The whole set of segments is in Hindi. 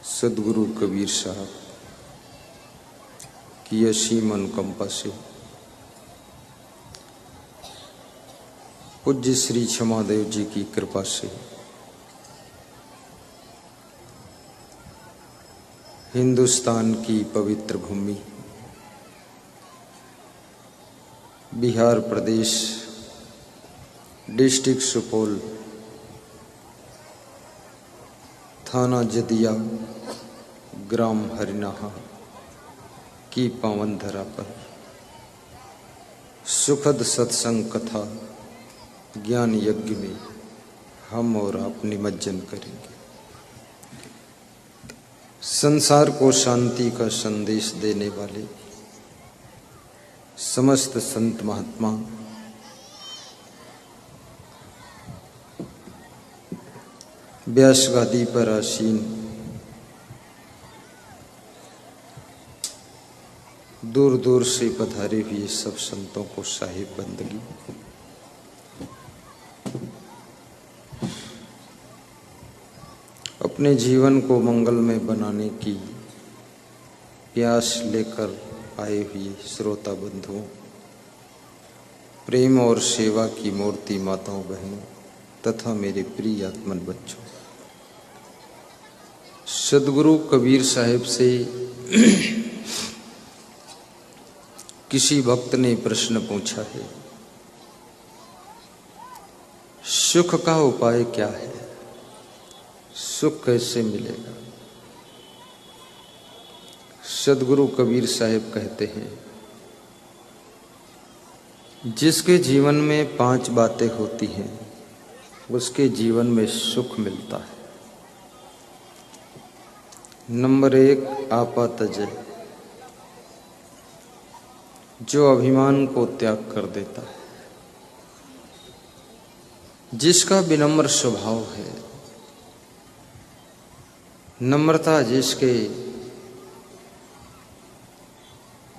सदगुरु कबीर साहब की असीम अनुकंपा से पूज्य श्री क्षमादेव जी की कृपा से हिंदुस्तान की पवित्र भूमि बिहार प्रदेश डिस्ट्रिक्ट सुपौल थाना जदिया ग्राम हरिनाहा की पावन धरा पर सुखद सत्संग कथा ज्ञान यज्ञ में हम और आप निमज्जन करेंगे। संसार को शांति का संदेश देने वाले समस्त संत महात्मा व्यास गादी पर आसीन दूर दूर से पधारे हुए सब संतों को साहिब बंदगी, अपने जीवन को मंगलमय बनाने की प्यास लेकर आए हुए श्रोता बंधुओं, प्रेम और सेवा की मूर्ति माताओं बहनों तथा मेरे प्रिय आत्मन बच्चों, सदगुरु कबीर साहिब से किसी भक्त ने प्रश्न पूछा है, सुख का उपाय क्या है? सुख कैसे मिलेगा? सदगुरु कबीर साहिब कहते हैं, जिसके जीवन में 5 बातें होती हैं उसके जीवन में सुख मिलता है। नंबर 1 आपातजय, जो अभिमान को त्याग कर देता है, जिसका विनम्र स्वभाव है, नम्रता जिसके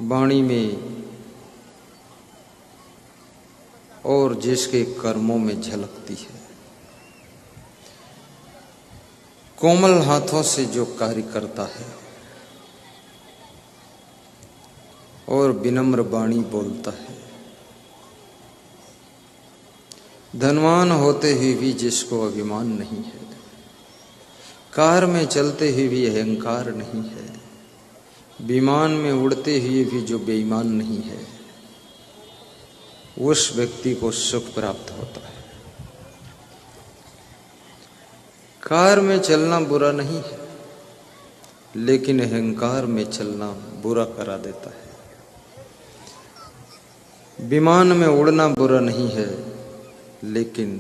वाणी में और जिसके कर्मों में झलकती है, कोमल हाथों से जो कार्य करता है और विनम्र वाणी बोलता है, धनवान होते हुए भी जिसको अभिमान नहीं है, कार में चलते हुए भी अहंकार नहीं है, विमान में उड़ते हुए भी जो बेईमान नहीं है, उस व्यक्ति को सुख प्राप्त होता है। कार में चलना बुरा नहीं है, लेकिन अहंकार में चलना बुरा करा देता है। विमान में उड़ना बुरा नहीं है, लेकिन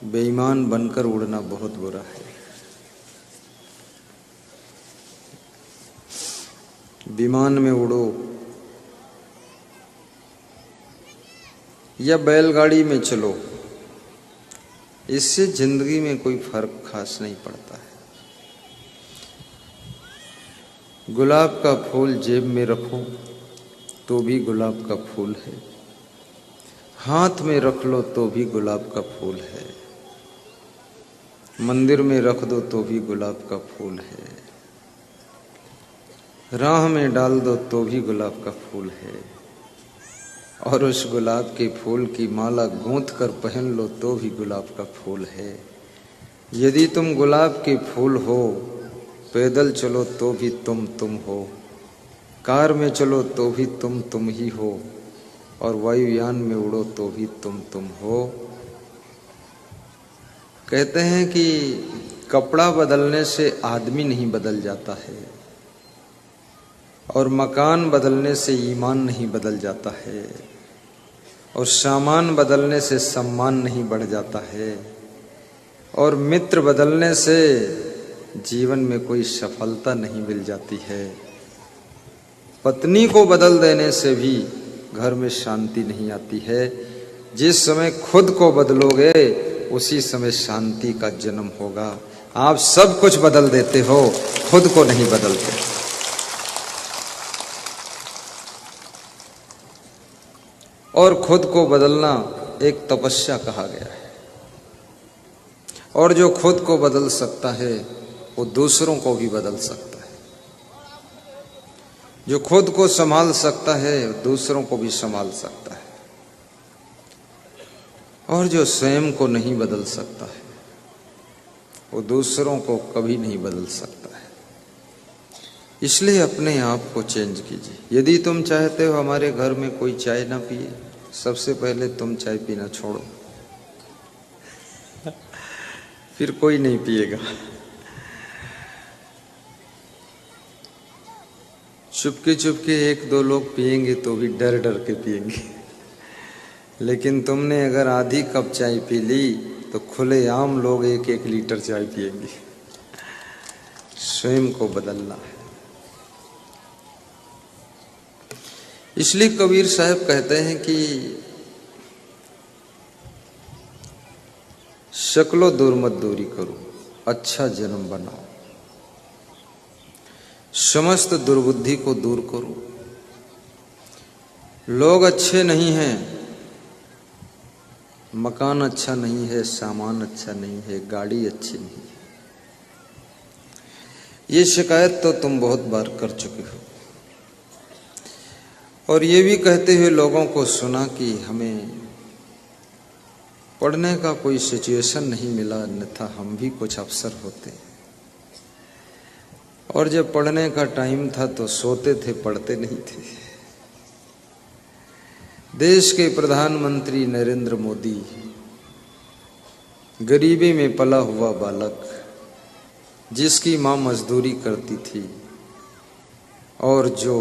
बेईमान बनकर उड़ना बहुत बुरा है। विमान में उड़ो या बैलगाड़ी में चलो, इससे जिंदगी में कोई फर्क खास नहीं पड़ता है। गुलाब का फूल जेब में रखो तो भी गुलाब का फूल है, हाथ में रख लो तो भी गुलाब का फूल है, मंदिर में रख दो तो भी गुलाब का फूल है, राह में डाल दो तो भी गुलाब का फूल है, और उस गुलाब के फूल की माला गूंथ कर पहन लो तो भी गुलाब का फूल है। यदि तुम गुलाब के फूल हो, पैदल चलो तो भी तुम हो, कार में चलो तो भी तुम ही हो, और वायुयान में उड़ो तो भी तुम हो। कहते हैं कि कपड़ा बदलने से आदमी नहीं बदल जाता है, और मकान बदलने से ईमान नहीं बदल जाता है, और सामान बदलने से सम्मान नहीं बढ़ जाता है, और मित्र बदलने से जीवन में कोई सफलता नहीं मिल जाती है। पत्नी को बदल देने से भी घर में शांति नहीं आती है। जिस समय खुद को बदलोगे उसी समय शांति का जन्म होगा। आप सब कुछ बदल देते हो, खुद को नहीं बदलते। और खुद को बदलना एक तपस्या कहा गया है, और जो खुद को बदल सकता है वो दूसरों को भी बदल सकता है। जो खुद को संभाल सकता है दूसरों को भी संभाल सकता है, और जो स्वयं को नहीं बदल सकता है वो दूसरों को कभी नहीं बदल सकता है। इसलिए अपने आप को चेंज कीजिए। यदि तुम चाहते हो हमारे घर में कोई चाय ना पिए, सबसे पहले तुम चाय पीना छोड़ो, फिर कोई नहीं पिएगा। चुपके चुपके एक दो लोग पिएंगे तो भी डर डर के पिएंगे, लेकिन तुमने अगर आधी कप चाय पी ली तो खुलेआम लोग 1-1 लीटर चाय पिएंगे। स्वयं को बदलना है। इसलिए कबीर साहब कहते हैं कि शक्लो दूर मत दूरी करो, अच्छा जन्म बनाओ, समस्त दुर्बुद्धि को दूर करो। लोग अच्छे नहीं हैं, मकान अच्छा नहीं है, सामान अच्छा नहीं है, गाड़ी अच्छी नहीं है, ये शिकायत तो तुम बहुत बार कर चुके हो। और ये भी कहते हुए लोगों को सुना कि हमें पढ़ने का कोई सिचुएशन नहीं मिला, अन्यथा हम भी कुछ अफसर होते। और जब पढ़ने का टाइम था तो सोते थे, पढ़ते नहीं थे। देश के प्रधानमंत्री नरेंद्र मोदी गरीबी में पला हुआ बालक, जिसकी मां मजदूरी करती थी और जो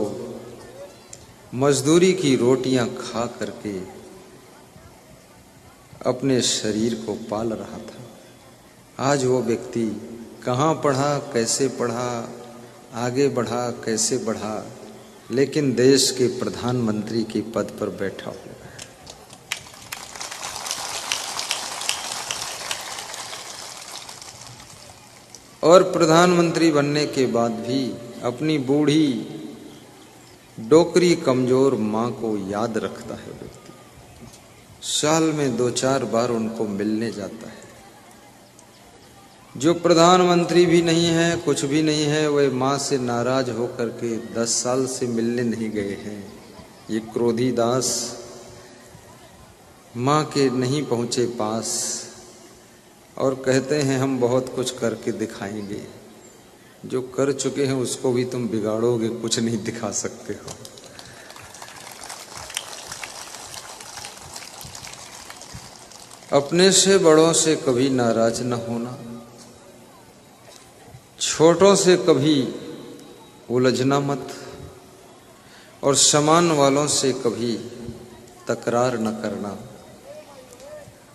मजदूरी की रोटियां खा करके अपने शरीर को पाल रहा था, आज वो व्यक्ति कहाँ पढ़ा, कैसे पढ़ा, आगे बढ़ा, कैसे बढ़ा, लेकिन देश के प्रधानमंत्री के पद पर बैठा हुआ है। और प्रधानमंत्री बनने के बाद भी अपनी बूढ़ी डोकरी कमजोर मां को याद रखता है व्यक्ति। साल में 2-4 बार उनको मिलने जाता है। जो प्रधानमंत्री भी नहीं है, कुछ भी नहीं है, वे मां से नाराज होकर के 10 साल से मिलने नहीं गए हैं। ये क्रोधी दास मां के नहीं पहुंचे पास और कहते हैं हम बहुत कुछ करके दिखाएंगे। जो कर चुके हैं उसको भी तुम बिगाड़ोगे, कुछ नहीं दिखा सकते हो। अपने से बड़ों से कभी नाराज न होना, छोटों से कभी उलझना मत, और समान वालों से कभी तकरार न करना,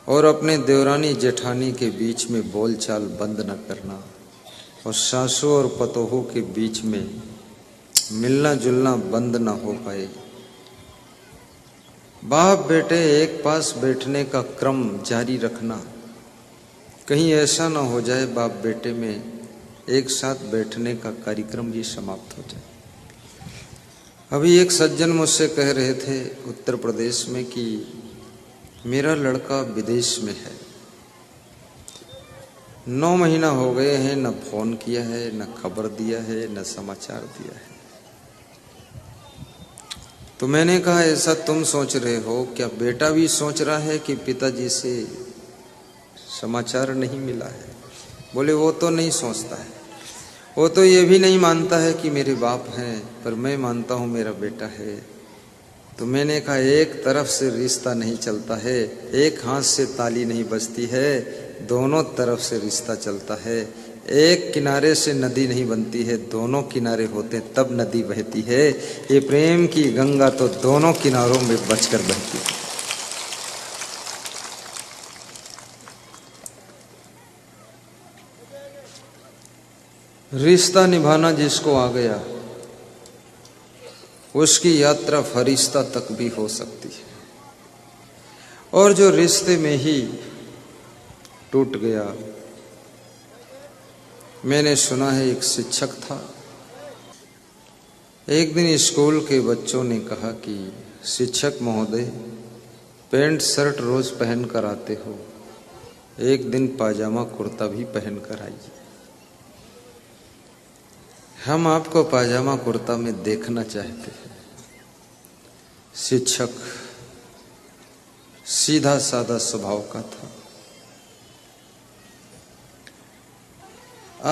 और अपने देवरानी जेठानी के बीच में बोलचाल बंद न करना, और सासू और पतोहू के बीच में मिलना जुलना बंद न हो पाए। बाप बेटे एक पास बैठने का क्रम जारी रखना, कहीं ऐसा ना हो जाए बाप बेटे में एक साथ बैठने का कार्यक्रम ही समाप्त हो जाए। अभी एक सज्जन मुझसे कह रहे थे उत्तर प्रदेश में कि मेरा लड़का विदेश में है, 9 महीना हो गए हैं, न फोन किया है, न खबर दिया है, न समाचार दिया है। तो मैंने कहा ऐसा तुम सोच रहे हो, क्या बेटा भी सोच रहा है कि पिताजी से समाचार नहीं मिला है? बोले वो तो नहीं सोचता है, वो तो ये भी नहीं मानता है कि मेरे बाप हैं, पर मैं मानता हूँ मेरा बेटा है। तो मैंने कहा एक तरफ से रिश्ता नहीं चलता है, एक हाथ से ताली नहीं बजती है, दोनों तरफ से रिश्ता चलता है। एक किनारे से नदी नहीं बनती है, दोनों किनारे होते तब नदी बहती है। ये प्रेम की गंगा तो दोनों किनारों में बचकर बहती है। रिश्ता निभाना जिसको आ गया उसकी यात्रा फरिश्ता तक भी हो सकती है, और जो रिश्ते में ही टूट गया। मैंने सुना है एक शिक्षक था, एक दिन स्कूल के बच्चों ने कहा कि शिक्षक महोदय पैंट शर्ट रोज पहन कर आते हो, एक दिन पाजामा कुर्ता भी पहन कर आइए। हम आपको पाजामा कुर्ता में देखना चाहते हैं। शिक्षक सीधा साधा स्वभाव का था।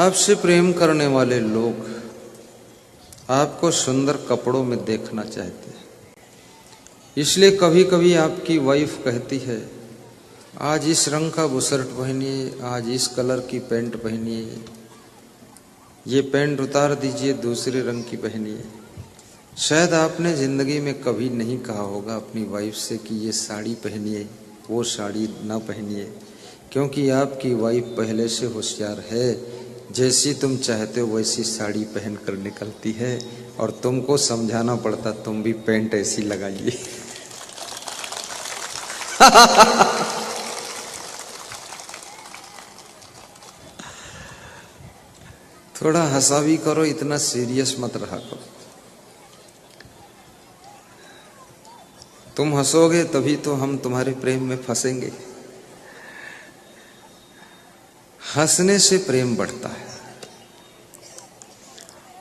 आपसे प्रेम करने वाले लोग आपको सुंदर कपड़ों में देखना चाहते हैं। इसलिए कभी कभी आपकी वाइफ कहती है, आज इस रंग का बुशर्ट पहनिए, आज इस कलर की पैंट पहनिए, ये पैंट उतार दीजिए, दूसरे रंग की पहनिए। शायद आपने जिंदगी में कभी नहीं कहा होगा अपनी वाइफ से कि ये साड़ी पहनिए, वो साड़ी ना पहनिए, क्योंकि आपकी वाइफ पहले से होशियार है। जैसी तुम चाहते हो वैसी साड़ी पहन कर निकलती है और तुमको समझाना पड़ता, तुम भी पैंट ऐसी लगाइए। थोड़ा हंसा भी करो, इतना सीरियस मत रहा करो। तुम हंसोगे तभी तो हम तुम्हारे प्रेम में फंसेंगे। हंसने से प्रेम बढ़ता है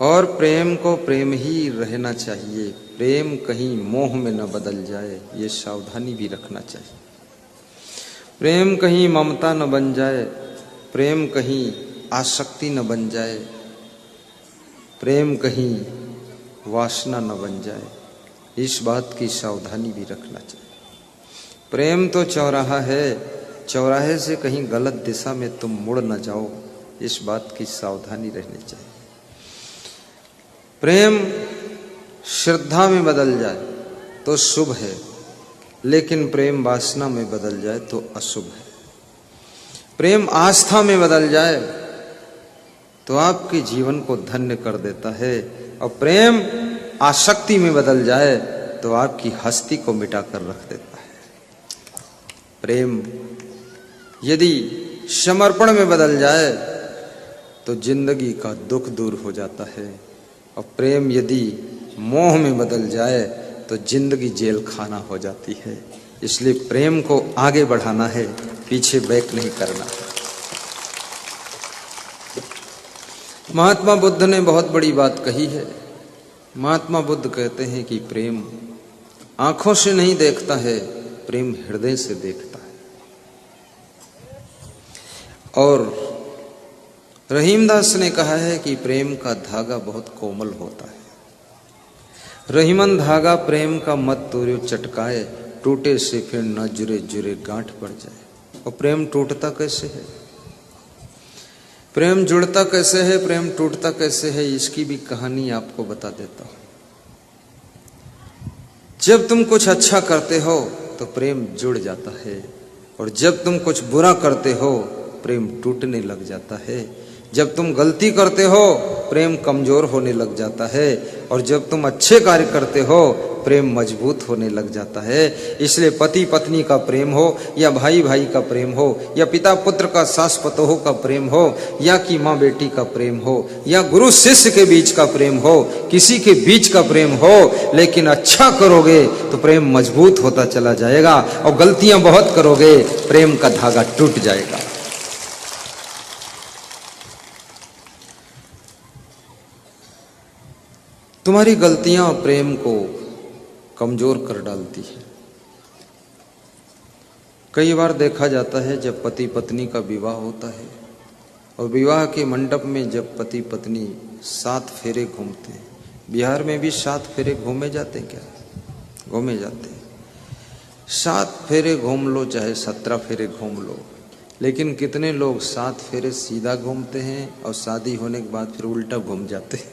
और प्रेम को प्रेम ही रहना चाहिए। प्रेम कहीं मोह में न बदल जाए, ये सावधानी भी रखना चाहिए। प्रेम कहीं ममता न बन जाए, प्रेम कहीं आसक्ति न बन जाए, प्रेम कहीं वासना न बन जाए, इस बात की सावधानी भी रखना चाहिए। प्रेम तो चौराहा है, चौराहे से कहीं गलत दिशा में तुम मुड़ न जाओ, इस बात की सावधानी रहनी चाहिए। प्रेम श्रद्धा में बदल जाए तो शुभ है, लेकिन प्रेम वासना में बदल जाए तो अशुभ है। प्रेम आस्था में बदल जाए तो आपके जीवन को धन्य कर देता है, और प्रेम आसक्ति में बदल जाए तो आपकी हस्ती को मिटा कर रख देता है। प्रेम यदि समर्पण में बदल जाए तो जिंदगी का दुख दूर हो जाता है, और प्रेम यदि मोह में बदल जाए तो जिंदगी जेल खाना हो जाती है। इसलिए प्रेम को आगे बढ़ाना है, पीछे बैक नहीं करना। महात्मा बुद्ध ने बहुत बड़ी बात कही है। महात्मा बुद्ध कहते हैं कि प्रेम आंखों से नहीं देखता है, प्रेम हृदय से देखता है। और रहीमदास ने कहा है कि प्रेम का धागा बहुत कोमल होता है। रहीमन धागा प्रेम का मत तोड़ो चटकाए, टूटे से फिर न जुरे जुरे गांठ पड़ जाए। और प्रेम टूटता कैसे है, प्रेम जुड़ता कैसे है, प्रेम टूटता कैसे है, इसकी भी कहानी आपको बता देता हूं। जब तुम कुछ अच्छा करते हो तो प्रेम जुड़ जाता है, और जब तुम कुछ बुरा करते हो प्रेम टूटने लग जाता है। जब तुम गलती करते हो प्रेम कमजोर होने लग जाता है, और जब तुम अच्छे कार्य करते हो प्रेम मजबूत होने लग जाता है। इसलिए पति पत्नी का प्रेम हो, या भाई भाई का प्रेम हो, या पिता पुत्र का सास पतोह का प्रेम हो, या कि माँ बेटी का प्रेम हो, या गुरु शिष्य के बीच का प्रेम हो, किसी के बीच का प्रेम हो, लेकिन अच्छा करोगे तो प्रेम मजबूत होता चला जाएगा, और गलतियां बहुत करोगे प्रेम का धागा टूट जाएगा। तुम्हारी गलतियां प्रेम को कमजोर कर डालती है। कई बार देखा जाता है जब पति पत्नी का विवाह होता है, और विवाह के मंडप में जब पति पत्नी 7 फेरे घूमते हैं। बिहार में भी 7 फेरे घूमे जाते हैं क्या? घूमे जाते हैं। 7 फेरे घूम लो चाहे 17 फेरे घूम लो, लेकिन कितने लोग 7 फेरे सीधा घूमते हैं और शादी होने के बाद फिर उल्टा घूम जाते हैं।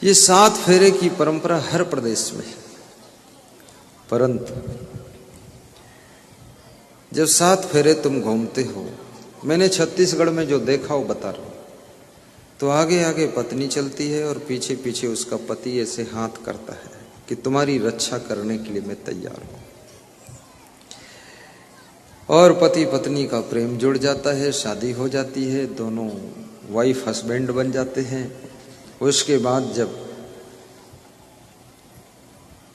ये 7 फेरे की परंपरा हर प्रदेश में है, परंतु जब 7 फेरे तुम घूमते हो, मैंने छत्तीसगढ़ में जो देखा वो बता रहा हूं, तो आगे आगे पत्नी चलती है और पीछे पीछे उसका पति ऐसे हाथ करता है कि तुम्हारी रक्षा करने के लिए मैं तैयार हूं। और पति पत्नी का प्रेम जुड़ जाता है, शादी हो जाती है, दोनों वाइफ हस्बैंड बन जाते हैं। उसके बाद जब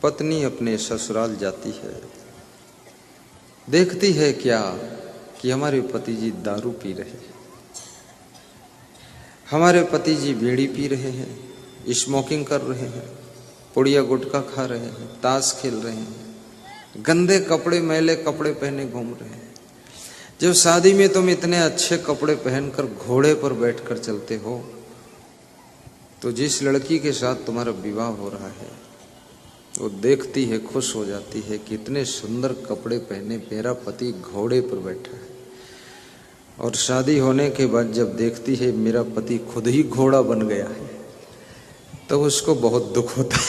पत्नी अपने ससुराल जाती है, देखती है क्या कि हमारे पति जी दारू पी रहे हैं, हमारे पति जी बीड़ी पी रहे हैं, स्मोकिंग कर रहे हैं, पुड़िया गुटखा खा रहे हैं, ताश खेल रहे हैं, गंदे कपड़े मैले कपड़े पहने घूम रहे हैं। जब शादी में तुम इतने अच्छे कपड़े पहनकर घोड़े पर बैठकर चलते हो, तो जिस लड़की के साथ तुम्हारा विवाह हो रहा है वो देखती है, खुश हो जाती है कि इतने सुंदर कपड़े पहने मेरा पति घोड़े पर बैठा है। और शादी होने के बाद जब देखती है मेरा पति खुद ही घोड़ा बन गया है, तो उसको बहुत दुख होता है।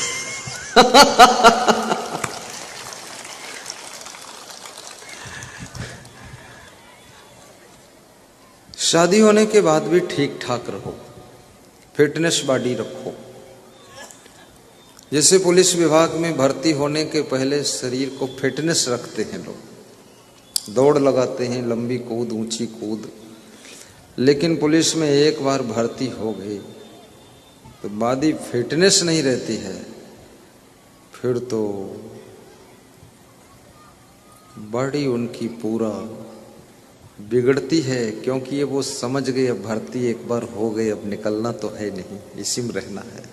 शादी होने के बाद भी ठीक ठाक रहो, फिटनेस बॉडी रखो। जैसे पुलिस विभाग में भर्ती होने के पहले शरीर को फिटनेस रखते हैं लोग, दौड़ लगाते हैं, लंबी कूद, ऊंची कूद। लेकिन पुलिस में एक बार भर्ती हो गई तो बॉडी फिटनेस नहीं रहती है, फिर तो बॉडी उनकी पूरा बिगड़ती है। क्योंकि ये वो समझ गए अब भर्ती एक बार हो गई, अब निकलना तो है नहीं, इसी में रहना है,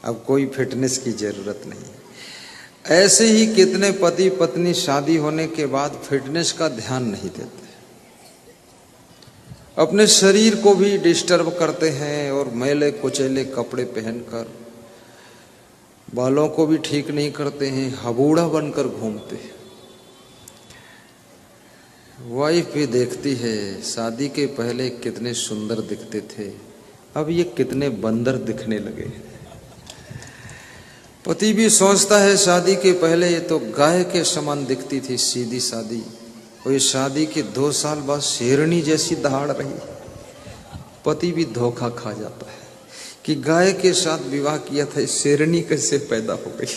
अब कोई फिटनेस की जरूरत नहीं। ऐसे ही कितने पति पत्नी शादी होने के बाद फिटनेस का ध्यान नहीं देते, अपने शरीर को भी डिस्टर्ब करते हैं और मैले कुचैले कपड़े पहनकर, बालों को भी ठीक नहीं करते हैं, हबूड़ा बनकर घूमते हैं। वाइफ भी देखती है शादी के पहले कितने सुंदर दिखते थे, अब ये कितने बंदर दिखने लगे। पति भी सोचता है शादी के पहले ये तो गाय के समान दिखती थी, सीधी सादी, और ये शादी के 2 साल बाद शेरनी जैसी दहाड़ रही। पति भी धोखा खा जाता है कि गाय के साथ विवाह किया था, शेरनी कैसे पैदा हो गई।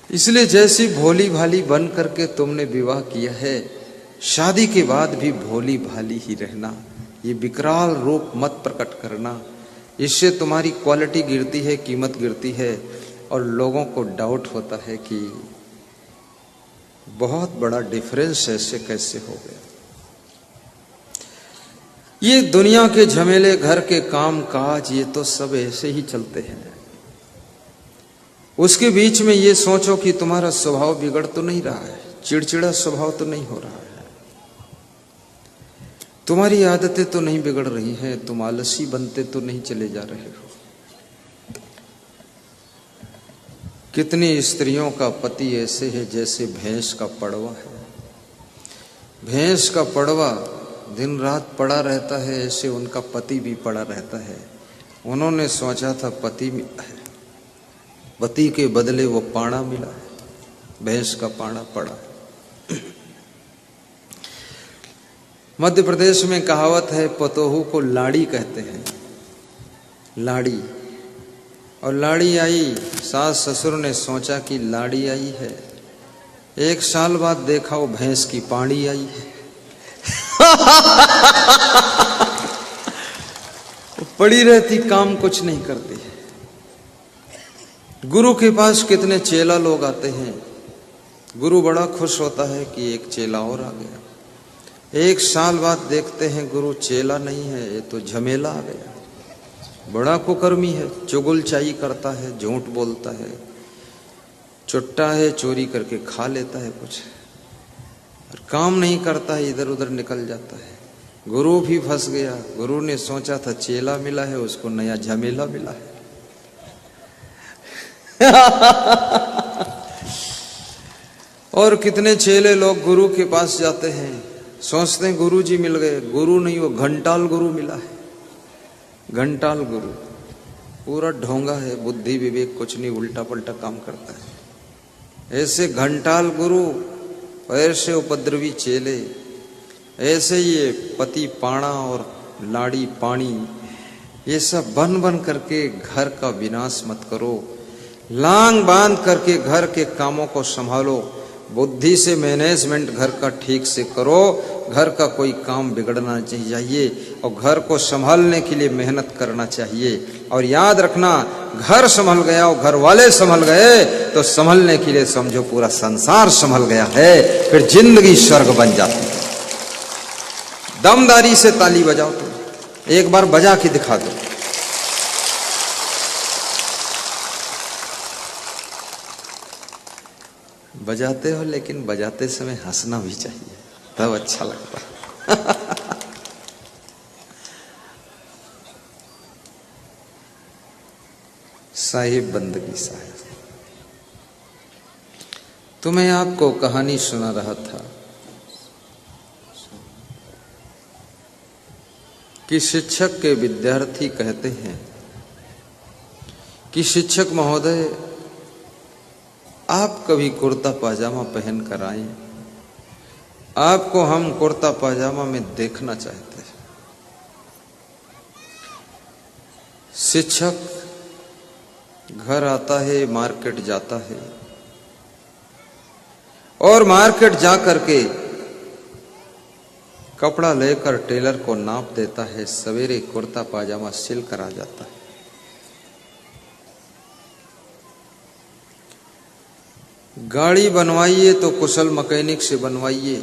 इसलिए जैसी भोली भाली बन करके तुमने विवाह किया है, शादी के बाद भी भोली भाली ही रहना, ये विकराल रूप मत प्रकट करना। इससे तुम्हारी क्वालिटी गिरती है, कीमत गिरती है, और लोगों को डाउट होता है कि बहुत बड़ा डिफरेंस ऐसे कैसे हो गया। ये दुनिया के झमेले, घर के काम काज, ये तो सब ऐसे ही चलते हैं। उसके बीच में ये सोचो कि तुम्हारा स्वभाव बिगड़ तो नहीं रहा है, चिड़चिड़ा स्वभाव तो नहीं हो रहा है, तुम्हारी आदतें तो नहीं बिगड़ रही हैं, तुम आलसी बनते तो नहीं चले जा रहे हो। कितनी स्त्रियों का पति ऐसे है जैसे भैंस का पड़वा है। भैंस का पड़वा दिन रात पड़ा रहता है, ऐसे उनका पति भी पड़ा रहता है। उन्होंने सोचा था पति मिला है, पति के बदले वो पाड़ा मिला है, भैंस का पाड़ा पड़ा। मध्य प्रदेश में कहावत है, पतोहू को लाड़ी कहते हैं, लाड़ी। और लाड़ी आई, सास ससुर ने सोचा कि लाड़ी आई है, 1 साल बाद देखा वो भैंस की पाड़ी आई है। पड़ी रहती, काम कुछ नहीं करती। गुरु के पास कितने चेला लोग आते हैं, गुरु बड़ा खुश होता है कि एक चेला और आ गया। 1 साल बाद देखते हैं गुरु चेला नहीं है, ये तो झमेला आ गया। बड़ा कुकर्मी है, चुगलचाई करता है, झूठ बोलता है, चुट्टा है, चोरी करके खा लेता है कुछ, और काम नहीं करता है, इधर उधर निकल जाता है। गुरु भी फंस गया। गुरु ने सोचा था चेला मिला है, उसको नया झमेला मिला है। और कितने चेले लोग गुरु के पास जाते हैं, सोचते हैं गुरु जी मिल गए, गुरु नहीं, वो घंटाल गुरु मिला है। घंटाल गुरु पूरा ढोंगा है, बुद्धि विवेक कुछ नहीं, उल्टा पलटा काम करता है। ऐसे घंटाल गुरु, ऐसे उपद्रवी चेले, ऐसे ये पति पाणा और लाड़ी पानी, ये सब बन बन करके घर का विनाश मत करो। लांग बांध करके घर के कामों को संभालो, बुद्धि से मैनेजमेंट घर का ठीक से करो। घर का कोई काम बिगड़ना नहीं चाहिए, और घर को संभालने के लिए मेहनत करना चाहिए। और याद रखना, घर संभल गया और घर वाले संभल गए तो संभलने के लिए समझो पूरा संसार संभल गया है, फिर जिंदगी स्वर्ग बन जाती है। दमदारी से ताली बजाओ। तुम एक बार बजा के दिखा दो। बजाते हो लेकिन बजाते समय हंसना भी चाहिए, तब अच्छा लगता है। साहिब बंदगी साहिब, तो मैं आपको कहानी सुना रहा था कि शिक्षक के विद्यार्थी कहते हैं कि शिक्षक महोदय, आप कभी कुर्ता पाजामा पहन कर आए, आपको हम कुर्ता पाजामा में देखना चाहते हैं। शिक्षक घर आता है, मार्केट जाता है और मार्केट जा करके कपड़ा लेकर टेलर को नाप देता है। सवेरे कुर्ता पाजामा सिल कर आ जाता है। गाड़ी बनवाइए तो कुशल मैकेनिक से बनवाइए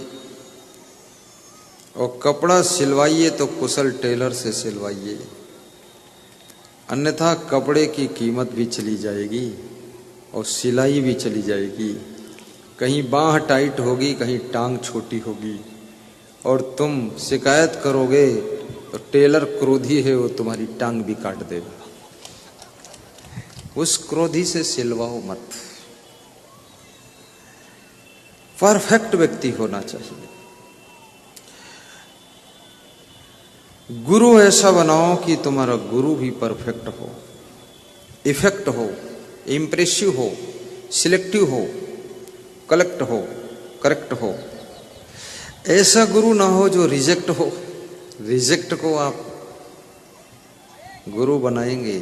और कपड़ा सिलवाइए तो कुशल टेलर से सिलवाइए, अन्यथा कपड़े की कीमत भी चली जाएगी और सिलाई भी चली जाएगी। कहीं बाह टाइट होगी, कहीं टांग छोटी होगी और तुम शिकायत करोगे तो टेलर क्रोधी है, वो तुम्हारी टांग भी काट देगा। उस क्रोधी से सिलवाओ मत। परफेक्ट व्यक्ति होना चाहिए। गुरु ऐसा बनाओ कि तुम्हारा गुरु भी परफेक्ट हो, इफेक्ट हो, इंप्रेसिव हो, सिलेक्टिव हो, कलेक्ट हो, करेक्ट हो। ऐसा गुरु ना हो जो रिजेक्ट हो। रिजेक्ट को आप गुरु बनाएंगे,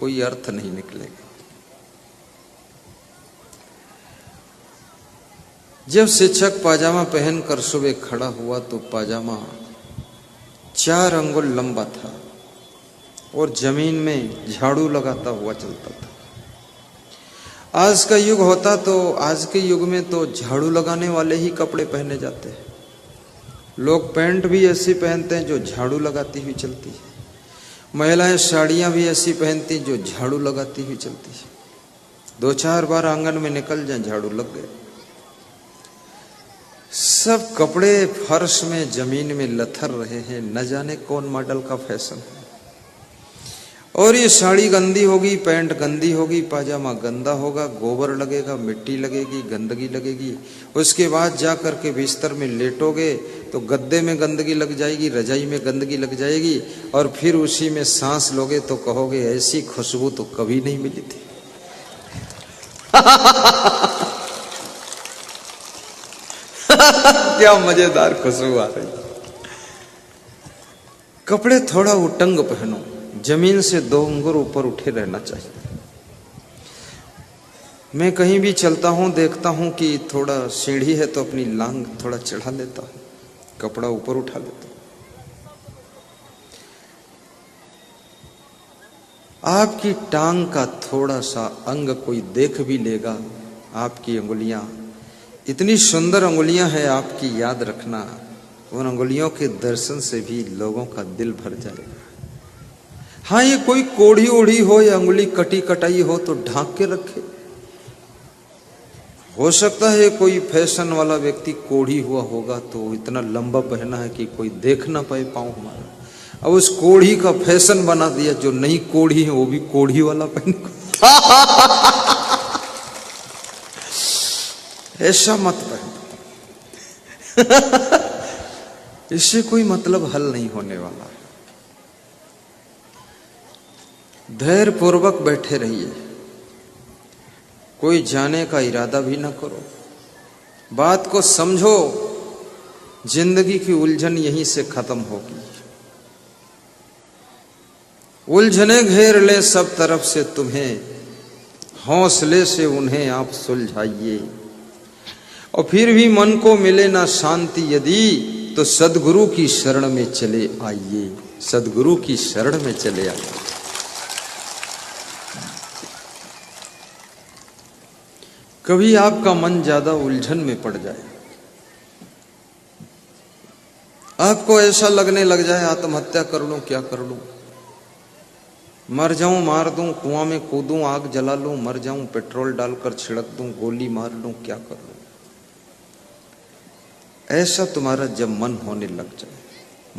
कोई अर्थ नहीं निकलेगा। जब शिक्षक पाजामा पहनकर सुबह खड़ा हुआ तो पाजामा 4 अंगुल लंबा था और जमीन में झाड़ू लगाता हुआ चलता था। आज का युग होता तो आज के युग में तो झाड़ू लगाने वाले ही कपड़े पहने जाते हैं। लोग पैंट भी ऐसी पहनते हैं जो झाड़ू लगाती हुई चलती है। महिलाएं साड़ियां भी ऐसी पहनती जो झाड़ू लगाती हुई चलती है। 2-4 बार आंगन में निकल जाए, झाड़ू लग गए। सब कपड़े फर्श में, जमीन में लथर रहे हैं। न जाने कौन मॉडल का फैशन है। और ये साड़ी गंदी होगी, पैंट गंदी होगी, पाजामा गंदा होगा, गोबर लगेगा, मिट्टी लगेगी, गंदगी लगेगी। उसके बाद जा करके बिस्तर में लेटोगे तो गद्दे में गंदगी लग जाएगी, रजाई में गंदगी लग जाएगी और फिर उसी में सांस लोगे तो कहोगे ऐसी खुशबू तो कभी नहीं मिली थी। क्या मजेदार खुशबू आ रही। कपड़े थोड़ा उटंग पहनो, जमीन से 2 अंगुल ऊपर उठे रहना चाहिए। मैं कहीं भी चलता हूं, देखता हूं कि थोड़ा सीढ़ी है तो अपनी लांग थोड़ा चढ़ा लेता हूं, कपड़ा ऊपर उठा लेता हूं। आपकी टांग का थोड़ा सा अंग कोई देख भी लेगा, आपकी अंगुलियां इतनी सुंदर अंगुलियां हैं आपकी, याद रखना, उन अंगुलियों के दर्शन से भी लोगों का दिल भर जाएगा। हाँ, ये कोई कोढ़ी ओढ़ी हो या अंगुली कटी कटाई हो तो ढांक के रखे। हो सकता है कोई फैशन वाला व्यक्ति कोढ़ी हुआ होगा तो इतना लंबा पहना है कि कोई देख ना पाए पाँव हमारा। अब उस कोढ़ी का फैशन बना दिया, जो नहीं कोढ़ी है वो भी कोढ़ी वाला पहने। ऐसा मत पहनो। इससे कोई मतलब हल नहीं होने वाला। धैर्य पूर्वक बैठे रहिए, कोई जाने का इरादा भी ना करो, बात को समझो। जिंदगी की उलझन यहीं से खत्म होगी। उलझने घेर ले सब तरफ से तुम्हें, हौसले से उन्हें आप सुलझाइए। और फिर भी मन को मिले ना शांति यदि, तो सदगुरु की शरण में चले आइए। सदगुरु की शरण में चले आइए। कभी आपका मन ज्यादा उलझन में पड़ जाए, आपको ऐसा लगने लग जाए आत्महत्या कर लूं, क्या कर लूं, मर जाऊं मार दूं, कुआं में कूदूं आग जला लूं, मर जाऊं पेट्रोल डालकर छिड़क दूं, गोली मार लूं, क्या कर लूं। ऐसा तुम्हारा जब मन होने लग जाए,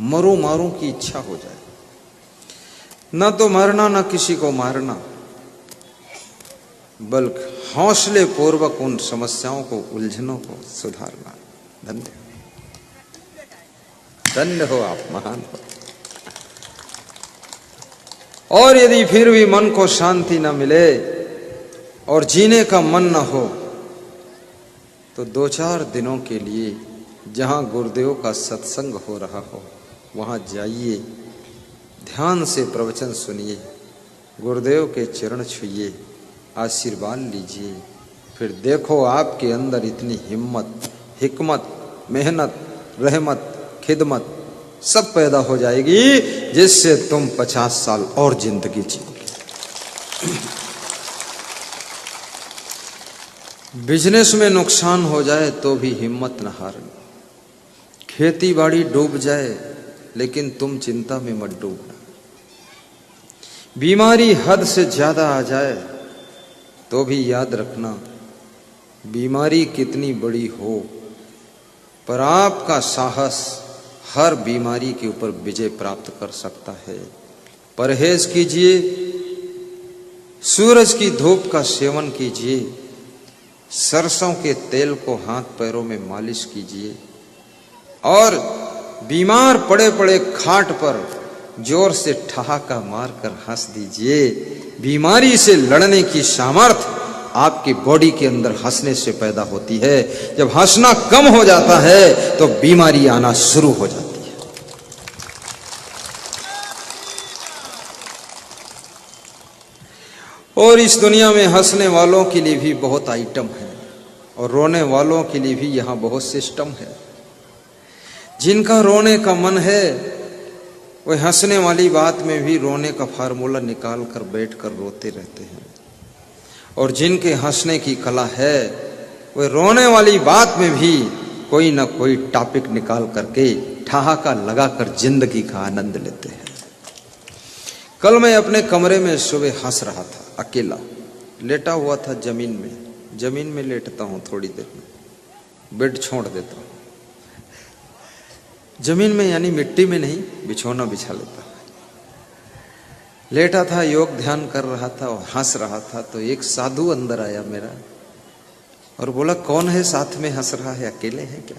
मरो मारूं की इच्छा हो जाए, न तो मरना न किसी को मारना, बल्कि हौसले पूर्वक उन समस्याओं को, उलझनों को सुधारना। धन्य धन्य हो आप, महान हो। और यदि फिर भी मन को शांति न मिले और जीने का मन न हो तो 2-4 दिनों के लिए जहां गुरुदेव का सत्संग हो रहा हो वहां जाइए, ध्यान से प्रवचन सुनिए, गुरुदेव के चरण छुइए, आशीर्वाद लीजिए। फिर देखो आपके अंदर इतनी हिम्मत, हिकमत, मेहनत, रहमत, खिदमत सब पैदा हो जाएगी जिससे तुम 50 साल और जिंदगी जियोगे। बिजनेस में नुकसान हो जाए तो भी हिम्मत न हारना, खेती बाड़ी डूब जाए लेकिन तुम चिंता में मत डूबना, बीमारी हद से ज्यादा आ जाए तो भी याद रखना बीमारी कितनी बड़ी हो पर आपका साहस हर बीमारी के ऊपर विजय प्राप्त कर सकता है। परहेज कीजिए, सूरज की धूप का सेवन कीजिए, सरसों के तेल को हाथ पैरों में मालिश कीजिए और बीमार पड़े पड़े खाट पर जोर से ठहाका मारकर हंस दीजिए। बीमारी से लड़ने की सामर्थ्य आपकी बॉडी के अंदर हंसने से पैदा होती है। जब हंसना कम हो जाता है तो बीमारी आना शुरू हो जाती है। और इस दुनिया में हंसने वालों के लिए भी बहुत आइटम है और रोने वालों के लिए भी यहां बहुत सिस्टम है। जिनका रोने का मन है वह हंसने वाली बात में भी रोने का फार्मूला निकाल कर बैठकर रोते रहते हैं, और जिनके हंसने की कला है वह रोने वाली बात में भी कोई ना कोई टॉपिक निकाल करके ठहाका लगाकर जिंदगी का आनंद लेते हैं। कल मैं अपने कमरे में सुबह हंस रहा था, अकेला लेटा हुआ था जमीन में लेटता हूं, थोड़ी देर में बेड छोड़ देता हूं, जमीन में यानी मिट्टी में नहीं, बिछौना बिछा लेता। लेटा था, योग ध्यान कर रहा था और हंस रहा था तो एक साधु अंदर आया मेरा और बोला, कौन है साथ में हंस रहा है, अकेले है क्या?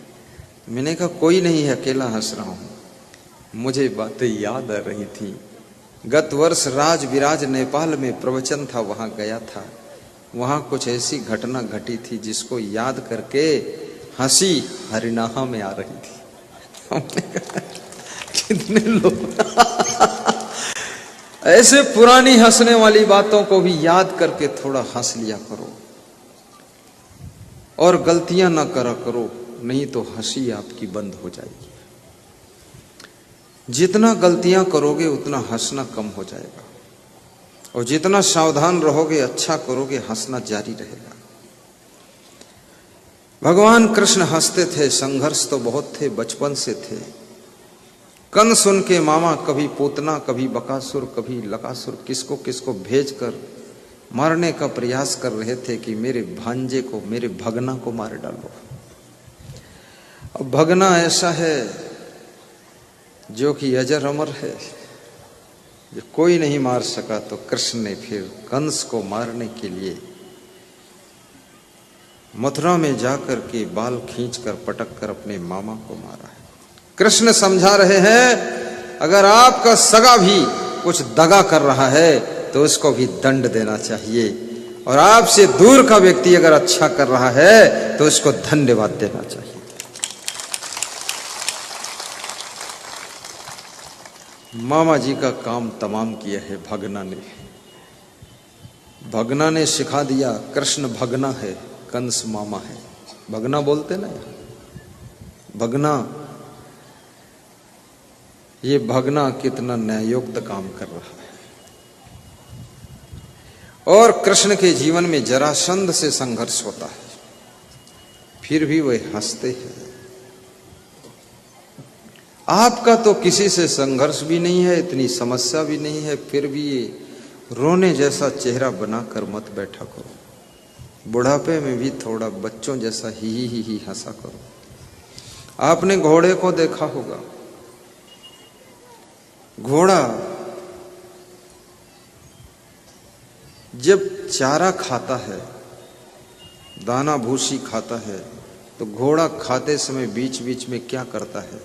मैंने कहा कोई नहीं है, अकेला हंस रहा हूं। मुझे बातें याद आ रही थी। गत वर्ष राज विराज नेपाल में प्रवचन था, वहां गया था। वहां कुछ ऐसी घटना घटी थी जिसको याद करके हंसी हरिनाहा में आ रही थी। कितने लोग ऐसे पुरानी हंसने वाली बातों को भी याद करके थोड़ा हंस लिया करो और गलतियां ना करा करो, नहीं तो हंसी आपकी बंद हो जाएगी। जितना गलतियां करोगे उतना हंसना कम हो जाएगा, और जितना सावधान रहोगे, अच्छा करोगे, हंसना जारी रहेगा। भगवान कृष्ण हंसते थे, संघर्ष तो बहुत थे, बचपन से थे। कंस उनके मामा कभी पूतना, कभी बकासुर, कभी लकासुर, किसको किसको भेजकर मारने का प्रयास कर रहे थे कि मेरे भांजे को, मेरे भगना को मार डालो। अब भगना ऐसा है जो कि अजर अमर है, जो कोई नहीं मार सका, तो कृष्ण ने फिर कंस को मारने के लिए मथुरा में जाकर के बाल खींचकर पटक कर अपने मामा को मारा है। कृष्ण समझा रहे हैं अगर आपका सगा भी कुछ दगा कर रहा है तो उसको भी दंड देना चाहिए, और आपसे दूर का व्यक्ति अगर अच्छा कर रहा है तो उसको धन्यवाद देना चाहिए। मामा जी का काम तमाम किया है भगना ने। भगना ने सिखा दिया कृष्ण भगना है, कंस मामा है। भगना बोलते ना, भगना, ये भगना कितना न्यायोक्त काम कर रहा है। और कृष्ण के जीवन में जरासंध से संघर्ष होता है, फिर भी वे हंसते हैं। आपका तो किसी से संघर्ष भी नहीं है, इतनी समस्या भी नहीं है, फिर भी ये रोने जैसा चेहरा बनाकर मत बैठा करो। बुढ़ापे में भी थोड़ा बच्चों जैसा ही हंसा करो। आपने घोड़े को देखा होगा, घोड़ा जब चारा खाता है, दाना भूसी खाता है, तो घोड़ा खाते समय बीच बीच में क्या करता है,